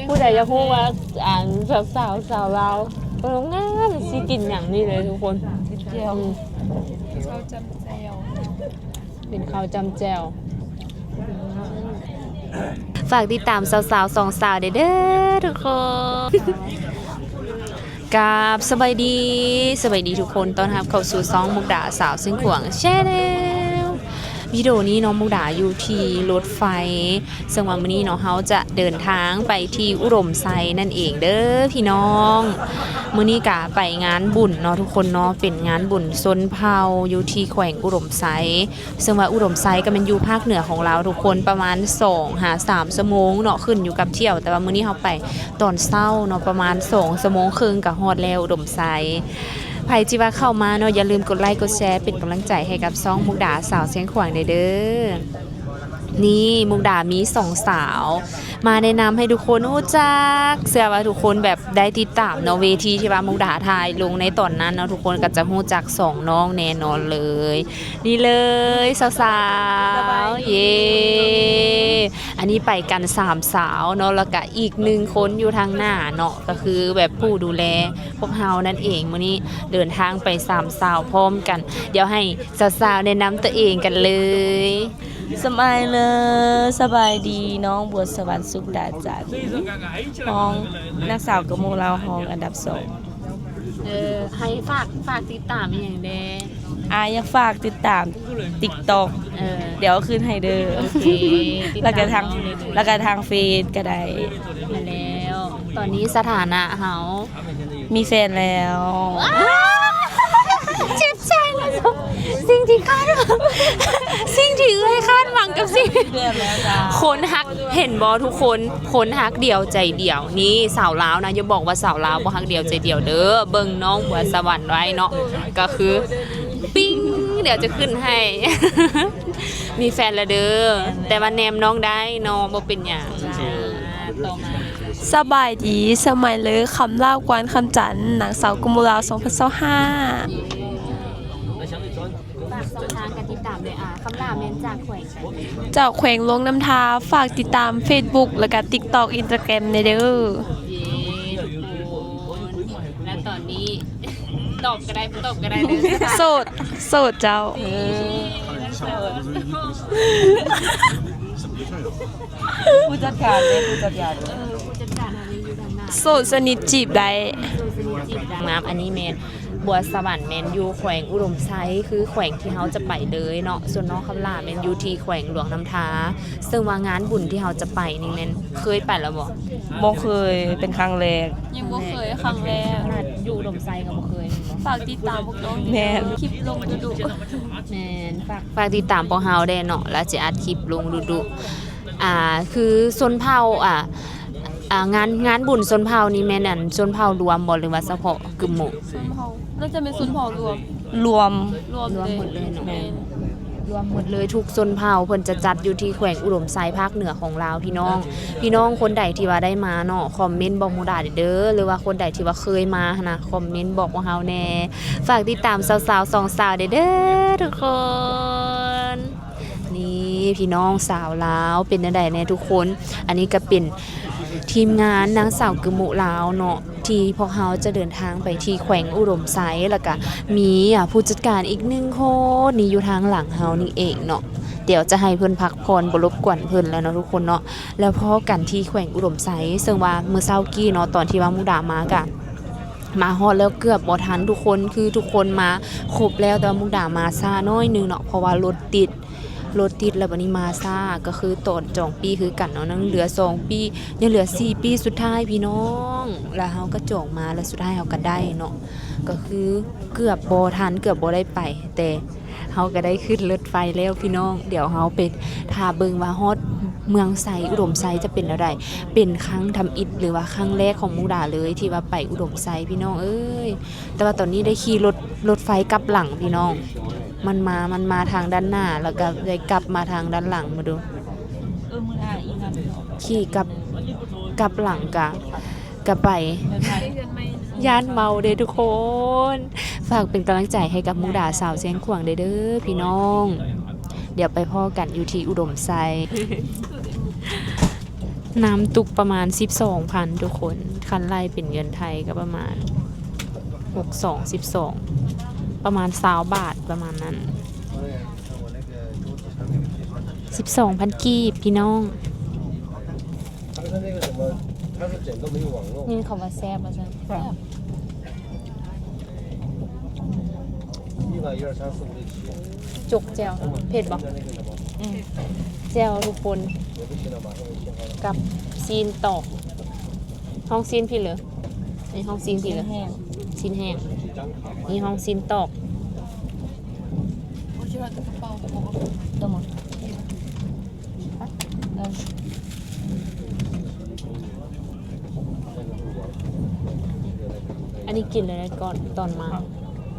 ผู้ใดจะพูดว่าสาวเราง่ายสิกินอย่างนี้เลยทุกคนเจียวข้าวจำแจวเป็นข้าวจำแจวฝากติดตามสาวๆสองสาวเด้อทุกคนกับสบายดีทุกคนต้อนรับเข้าสู่ซองมุกดาสาวซึ่งขวางแชนแนลวิดีโอนี้น้องมุกดาอยู่ที่รถไฟซึ่งวันนี้น้องเขาจะเดินทางไปที่อุดมไซนั่นเองเด้อพี่น้องมื้อนี้กะไปงานบุญเนาะทุกคนเนาะเป็นงานบุญชนเผ่าอยู่ที่แขวงอุดมไซซึ่งว่าอุดมไซก็เป็นอยู่ภาคเหนือของเราทุกคนประมาณ2-3 ชั่วโมงเนาะขึ้นอยู่กับเที่ยวแต่ว่ามื้อนี้เขาไปตอนเช้าเนาะประมาณ2 ชั่วโมงครึ่งก็ฮอดแล้วอุดมไซใครที่ว่าเข้ามาเนาะอย่าลืมกดไลค์กดแชร์เป็นกำลังใจให้กับซ่องมุกดาสาวเสียงขวางเด้อนี่มุกดามี2 สาวมาแนะนำให้ทุกคนรู้จักเชื่อว่าทุกคนแบบได้ติดตามเนาะเวทีที่ว่ามุกดาถ่ายลงในตอนนั้นเนาะทุกคนก็จะรู้จัก2 น้องแน่นอนเลยนี่เลยสาวๆเย้อันนี้ไปกัน3 สาวเนาะแล้วก็อีก1 คนอยู่ทางหน้าเนาะก็คือแบบผู้ดูแลพวกเฮานั่นเองมื้อนี้เดินทางไป3 สาวพร้อมกันเดี๋ยวให้สาวๆแนะนำตัวเองกันเลยสบายเลยสบายดีน้องบัวสวรรค์สุขดาจันทร์ห้องนักสาวกระโมเราห้องอันดับ2ให้ฝากติดตามอย่างเด้อยากฝากติดตาม TikTok เดี๋ยวขึ้นให้เด้อโอเคแล้วก็ทางเฟซก็ได้มาแล้วตอนนี้สถานะเฮามีแฟนแล้วเจ็บใจเลยสิ่งที่คาดหวังกับสิ่งคนฮักเห็นบอทุกคนฮักเดียวใจเดียวนี่สาวลาวนะอย่าบอกว่าสาวลาวบ่ฮักเดียวใจเดียวเด้อเบิ่งน้องบัวสวรรค์ไว้เนาะก็คือปิ้งเดี๋ยวจะขึ้นให้มีแฟนแล้วเด้อแต่ว่าแนมน้องได้น้องบ่เป็นหยังต่อมาสบายดีสมัยเลยคำเล่ากวนคำจันหนังสาวกุมลาว2025ฝากช่องทางการติดตามเลยคำลาแม่นจากแขวงจากแขวงลงน้ำทาฝากติดตาม Facebook แล้วก็ TikTok Instagram ในเด้อและตอนนี้ตอบก็ได้เลยโสดเจ้าผู้จัดการอะไรอยู่ด้านหน้าโสดสนิทจีบได้น้ำอันนี้เมนบัวสวรรค์เมนอยู่แขวงอุดมไซคือแขวงที่เขาจะไปเลยเนาะส่วนน้องคำลาเมนอยู่ที่แขวงหลวงน้ำท้าซึ่งว่างานบุญที่เขาจะไปนี่เมนเคยไปแล้วบ่เคยเป็นครั้งแรกยังบ่เคยครั้งแรกอยู่อุดมไซก็บ่เคยฝากติดตามพวกน้องแม่คลิปลงดุแม่นฝากติดตามพวกเฮาได้เนาะแล้วจะอัดคลิปลงดุคือชนเผ่างานบุญชนเผ่านี่แม่นอันชนเผ่ารวมบ่หรือว่าเฉพาะกลุ่มหมู่ชนเผ่าน่าจะเป็นชนเผ่ารวมรวมหมดเลยเนาะรวมหมดเลยทุกชนเผ่าเพิ่นจะจัดอยู่ที่แขวงอุดมไซภาคเหนือของลาวพี่น้องคนใดที่ว่าได้มาเนาะคอมเมนต์บอกมุกดาเด้อหรือว่าคนใดที่ว่าเคยมานะคอมเมนต์บอกพวกเฮาแน่ฝากติดตามสาวๆ2 สาวเด้อทุกคนนี่พี่น้องสาวลาวเป็นจังได๋แน่ทุกคนอันนี้ก็เป็นทีมงานนางสาวกึมมุลาวเนาะที่พวกเฮาจะเดินทางไปที่แขวงอุดมไซแล้วก็มีผู้จัดการอีก1 คนนี่อยู่ทางหลังเฮานี่เองเนาะเดี๋ยวจะให้เพิ่นพักผ่อนบ่รบกวนเพิ่นแล้วเนาะทุกคนเนาะแล้วพอกันที่แขวงอุดมไซซึ่งว่ามื้อเช้ากี้เนาะตอนที่ว่ามุกดามากันมาฮอดแล้วเกือบบ่ทันทุกคนคือทุกคนมาครบแล้วแต่มุกดามาช้าน้อยนึงเนาะเพราะว่ารถติดแล้วบัดนี้มาซ่าก็คือตอนจองปีคือกันเนาะยังเหลือ2 ปียังเหลือ4 ปีสุดท้ายพี่น้องแล้วเฮาก็จองมาแล้วสุดท้ายเฮาก็ได้เนาะก็คือเกือบบ่ทันเกือบบ่ได้ไปแต่เฮาก็ได้ขึ้นรถไฟแล้วพี่น้องเดี๋ยวเฮาไปท่าเบิ่งว่าฮอดเมืองไซอุดมไซจะเป็นอะไรเป็นครั้งทำอิฐหรือว่าครั้งแรกของมุกดาเลยที่ว่าไปอุดมไซพี่น้องเอ้ยแต่ว่าตอนนี้ได้ขี่รถไฟกลับหลังพี่น้องมันมาทางด้านหน้าแล้วก็ได้กลับมาทางด้านหลังมาดูมื้อหน้าอีนั่นขี่กลับหลังกะไปย่านเมาเด้ทุกคนฝากเป็นกำลังใจให้กับมุกดาสาวเสียงขวางเด้อพี่น้องเดี๋ยวไปพ่อกันอยู่ที่อุดมไซ น้ำตุกประมาณ 12,000 ทุกคนคันไล่เป็นเงินไทยก็ประมาณ12ประมาณ20บาทประมาณนั้น 12,000 กีบพี่น้องนี่เขาว่าแซ่บว่าซั่นจุกแจ่วเผ็ดบ่แจ่วทุกคนกับซีนตอกห้องซีนพี่เหรอนี่ห้องซีนพี่เหรอซีนแห้งนี่ห้องซีนตอก ตัวหมดอันนี้กินเลยนะก่อนตอนมา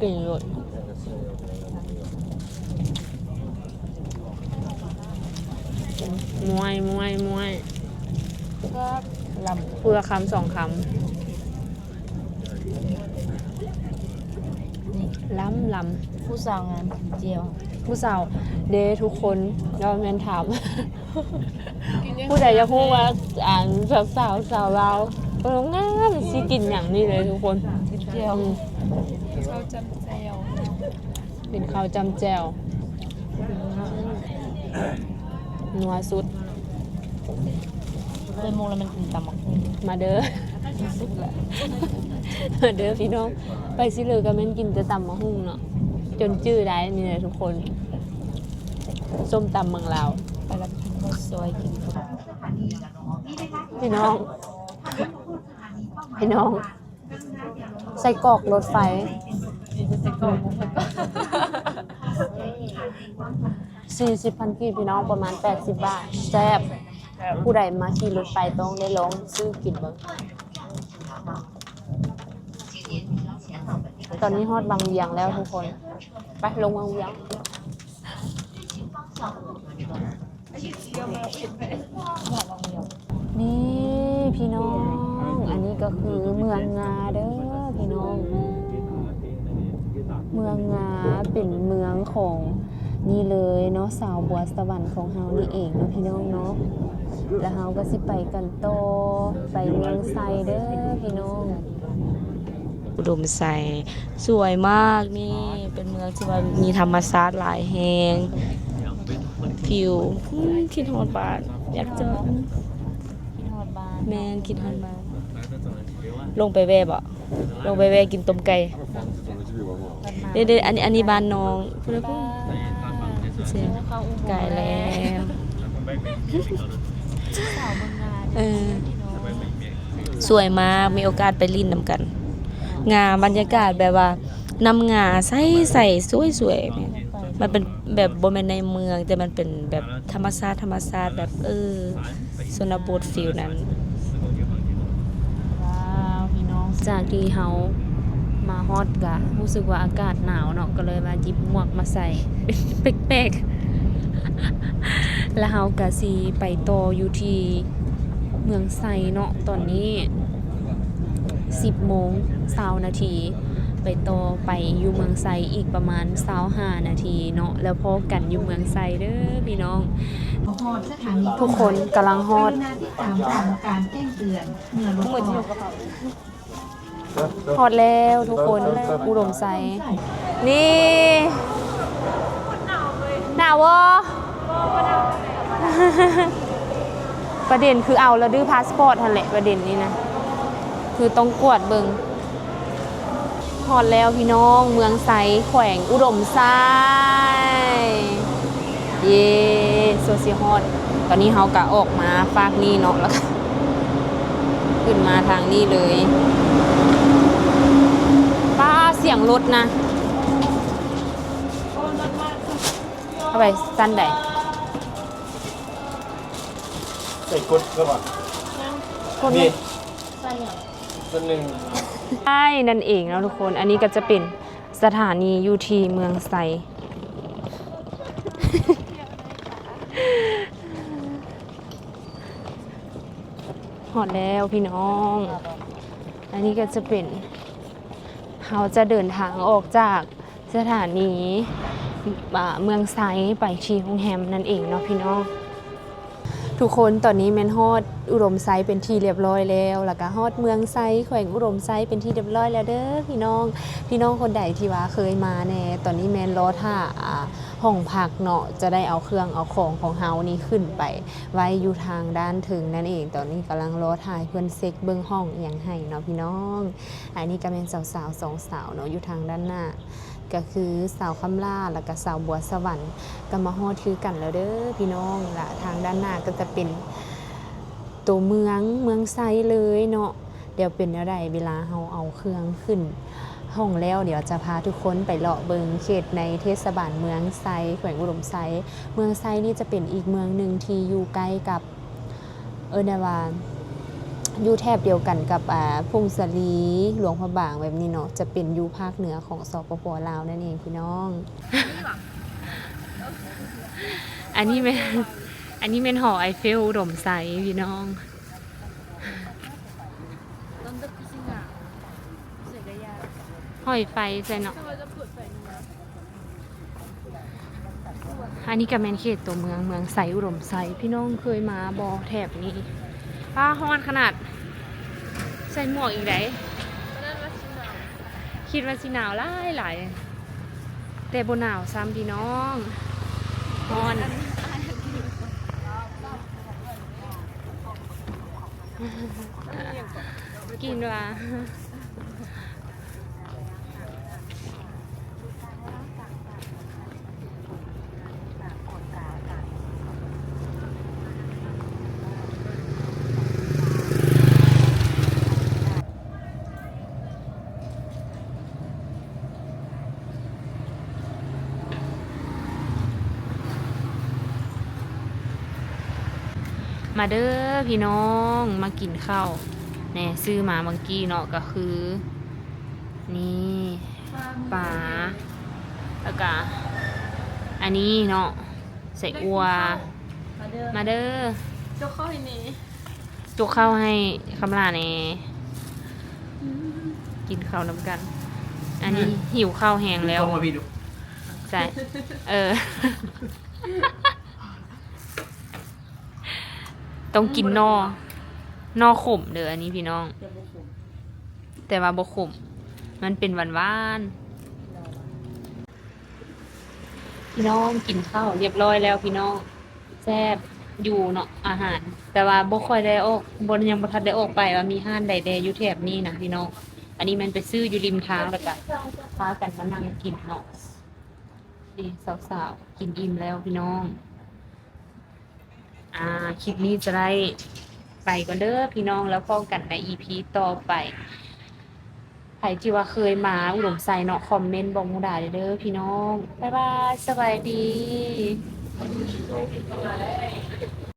กินรสมวยลพูดละคำ2 คำล้ำ ำผู้สาวงามกินเจียว ผู้สาวเดทุกคนเราแมนถาม ผู้ใดจะพูดว่าสาวเราง่ายสิกินอย่างนี้เลยทุกคน กินเจียว เขาจำแจว เป็นข้าวจำแจวนัวสุด เคยมองแล้วมันกินตำบักหุ่ง มาเด้อ สุดแหละ มาเด้อพี่น้องไปสิเลยก็แม่นกินแต่ตำมะฮุ่งเนาะจนจื้อได้นี่เลยทุกคนส้มตำเมืองลาว ไปแล้วกินข้าวซอยกินข้าว พี่น้องใส่กรอกรถไฟ 40,000 กีบพี่น้องประมาณ80 บาทแซ่บผู้ใดมาขี่รถไฟต้องได้ลองซื้อกินเบิ่งตอนนี้ฮอดบางเวียงแล้วทุกคนไปลงบางเวียงนี่พี่น้องอันนี้ก็คือเมืองงาเด้อพี่น้องเมืองงาเป็นเมืองของนี่เลยเนาะสาวบัวสวรรค์ของเฮานี่เองเนาะพี่น้องเนาะแล้วเฮาก็สิไปกันต่อไปเมืองไซเด้อพี่น้องอุดมไซสวยมากนี่เป็นเมืองที่ว่ามีธรรมชาติหลายแห่งฟิวคิดฮอดบ้านอยากเจอแม่นคิดฮอดบ้านลงไปแว่บ่ลงไปแว่กินต้มไก่เด้ๆอันนี้บ้านน้องพูดแล้วพูดไก่แล้วสวยมากมีโอกาสไปลิ้นนำกันงาบรรยากาศแบบว่านำงาใส่สวยๆมันเป็นแบบบ่แม่นในเมืองแต่มันเป็นแบบธรรมชาติแบบชนบทฟิลนั้นว้าวพี่น้องจากที่เฮามาฮอดกะรู้สึกว่าอากาศหนาวเนาะก็เลยมาหยิบหมวกมาใส่แปลกๆแล้วเฮากะสิไปต่ออยู่ที่เมืองไซเนาะตอนนี้10:20 นาทีไปต่อไปอยู่เมืองไซอีกประมาณ25 นาทีเนาะแล้วพอกันอยู่เมืองไซเด้อพี่น้องทุกคนกำลังฮอดการแจ้งเตือนเมื่อรถฮอดแล้วทุกคนอุดมไซนี่หนาวบ่ประเด็นคือเอาแล้วดื้อพาสปอร์ตหั่นแหละประเด็นนี้นะคือต้องกวดเบิงฮอดแล้วพี่น้องเมืองไซแขวงอุดมไซเย่โซซิฮอดตอนนี้เฮากะออกมาฝากนี้เนาะแล้วก็ขึ้นมาทางนี้เลยป้าเสียงรถนะเข้าไปสั้นใด ใส่กดก็บอกนี่ส่วนหนึ่ง ใช่นั่นเองนะทุกคนอันนี้ก็จะเป็นสถานีอยู่ที่เมืองไซหอดแล้วพี่น้องอันนี้ก็จะเป็นเราจะเดินทางออกจากสถานีเมืองไซไปที่โรงแรมนั่นเองเนาะพี่น้อง ทุกคนตอนนี้แม่นฮอดอุดมไซเป็นที่เรียบร้อยแล้วแล้วก็ฮอดเมืองไซแขวงอุดมไซเป็นที่เรียบร้อยแล้วเด้อพี่น้องคนใดที่ว่าเคยมาแน่ตอนนี้แม่นรอท่าห้องพักเนาะจะได้เอาเครื่องเอาของเฮานี่ขึ้นไปไว้อยู่ทางด้านถึงนั่นเองตอนนี้กำลังรอถ่ายเพื่อนเซ็กเบิ่งห้องอหยังให้เนาะพี่น้องอันนี้ก็เป็นสาวๆ2สาวเนาะอยู่ทางด้านหน้าก็คือสาวคำล่าแล้วก็สาวบัวสวรรค์ก็มาฮอดคือกันแล้วเด้อพี่น้องล่ะทางด้านหน้าก็จะเป็นตัวเมืองไซเลยเนาะเดี๋ยวเป็นอะไรเวลาเฮาเอาเครื่องขึ้นห้องแล้วเดี๋ยวจะพาทุกคนไปเลาะเบิงเขตในเทศบาลเมืองไซแขวงอุดมไซเมืองไซนี่จะเป็นอีกเมืองหนึ่งที่อยู่ใกล้กับนาวาอยู่แทบเดียวกันกับพงศลีหลวงพระบางแบบนี้เนาะจะเป็นอยู่ภาคเหนือของสปป.ลาวนั่นเองพี่น้อง อันนี้เป็นหอไอเฟลอุดมไซพี่น้องหอยไฟใช่เนาะอันนี้ก็แมนเขตตัวเมืองไซอุดมไซพี่น้องเคยมาบอแถบนี้ป้าฮอนขนาดใส่หมวกอีกไหนคิดว่าสิหนาวหลายแต่บนหนาวซ้ำพี่น้องฮอนกินว่ามาเด้อพี่น้องมากินข้าวแน่ซื้อมาเมื่อกี้เนาะก็คือนี่ปลาแล้วก็อันนี้เนาะใส่อัวมาเด้อจกข้าวให้นี่จกข้าวให้คำลาแน่กินข้าวน้ำกัน อันนี้หิวข้าวแห้งแล้วใช่ต้องกินนอขมเด้ออันนี้พี่น้องแต่ว่าบ่ขมมันเป็นหวานๆพี่น้องกินข้าวเรียบร้อยแล้วพี่น้องแซ่บอยู่เนาะอาหารแต่ว่าบ่ค่อยได้ออกยังบ่ทันได้ออกไปว่ามีห้านใดๆอยู่แถบนี้นะพี่น้องอันนี้มันไปซื้ออยู่ริมทางแล้วก็พากันมานั่งกินเนาะนี่สาวๆกินอิ่มแล้วพี่น้องคลิปนี้จะได้ไปก่อนเด้อพี่น้องแล้วพบกันใน EP ต่อไปใครที่ว่าเคยมาอุดมไซเนาะคอมเมนต์บอกมูด่าเด้อพี่น้องบ๊ายบายสบายดี